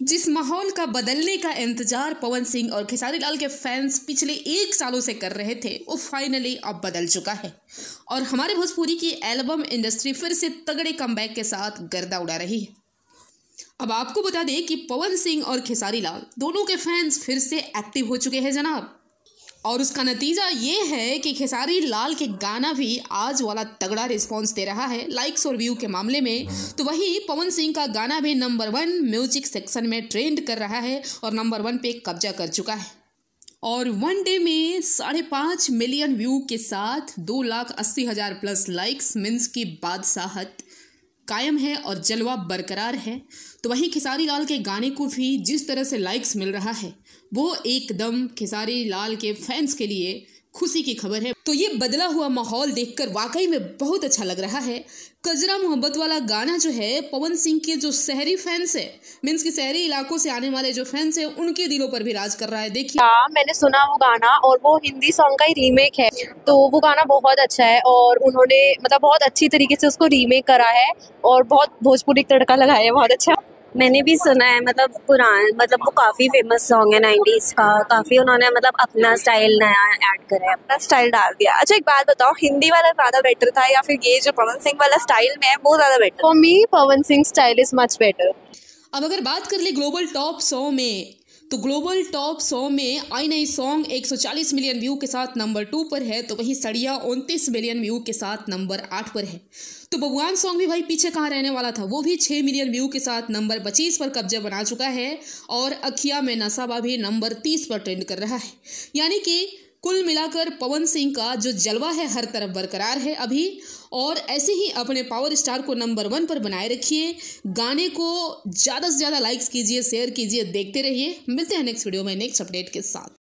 जिस माहौल का बदलने का इंतजार पवन सिंह और खेसारी लाल के फैंस पिछले 1 सालों से कर रहे थे, वो फाइनली अब बदल चुका है और हमारे भोजपुरी की एल्बम इंडस्ट्री फिर से तगड़े कमबैक के साथ गर्दा उड़ा रही है। अब आपको बता दें कि पवन सिंह और खेसारी लाल दोनों के फैंस फिर से एक्टिव हो चुके हैं जनाब, और उसका नतीजा ये है कि खेसारी लाल के गाना भी आज वाला तगड़ा रिस्पांस दे रहा है लाइक्स और व्यू के मामले में। तो वही पवन सिंह का गाना भी नंबर 1 म्यूजिक सेक्शन में ट्रेंड कर रहा है और नंबर 1 पे कब्जा कर चुका है और वन डे में 5.5 मिलियन व्यू के साथ 2,80,000 प्लस लाइक्स मीन्स की बादशाहत कायम है और जलवा बरकरार है। तो वहीं खेसारी लाल के गाने को भी जिस तरह से लाइक्स मिल रहा है वो एकदम खेसारी लाल के फैंस के लिए खुशी की खबर है। तो ये बदला हुआ माहौल देखकर वाकई में बहुत अच्छा लग रहा है। कजरा मोहब्बत वाला गाना जो है पवन सिंह के जो शहरी फैंस है मीन्स कि शहरी इलाकों से आने वाले जो फैंस है उनके दिलों पर भी राज कर रहा है। देखिए, हाँ, मैंने सुना वो गाना और वो हिंदी सॉन्ग का ही रीमेक है, तो वो गाना बहुत अच्छा है और उन्होंने मतलब बहुत अच्छी तरीके से उसको रीमेक करा है और बहुत भोजपुरी तड़का लगाया है, बहुत अच्छा। मैंने भी सुना है, मतलब पुराना, मतलब वो काफी फेमस सॉन्ग है 90s का। काफी उन्होंने मतलब अपना स्टाइल नया ऐड करा है, अपना स्टाइल डाल दिया। अच्छा, एक बात बताओ, हिंदी वाला ज्यादा बेटर था या फिर ये जो पवन सिंह वाला स्टाइल में है वो ज्यादा better? For me Pawan Singh style is much better. अब अगर बात कर ले ग्लोबल टॉप 100 में, तो ग्लोबल टॉप 100 में आई नई सॉन्ग 140 मिलियन व्यू के साथ नंबर 2 पर है, तो वही सड़िया 29 मिलियन व्यू के साथ नंबर 8 पर है। तो बबुआन सॉन्ग भी भाई पीछे कहाँ रहने वाला था, वो भी 6 मिलियन व्यू के साथ नंबर 25 पर कब्जा बना चुका है और अखिया में नसाबा भी नंबर 30 पर ट्रेंड कर रहा है। यानी कि कुल मिलाकर पवन सिंह का जो जलवा है हर तरफ बरकरार है अभी, और ऐसे ही अपने पावर स्टार को नंबर 1 पर बनाए रखिए। गाने को ज़्यादा से ज़्यादा लाइक्स कीजिए, शेयर कीजिए, देखते रहिए। मिलते हैं नेक्स्ट वीडियो में नेक्स्ट अपडेट के साथ।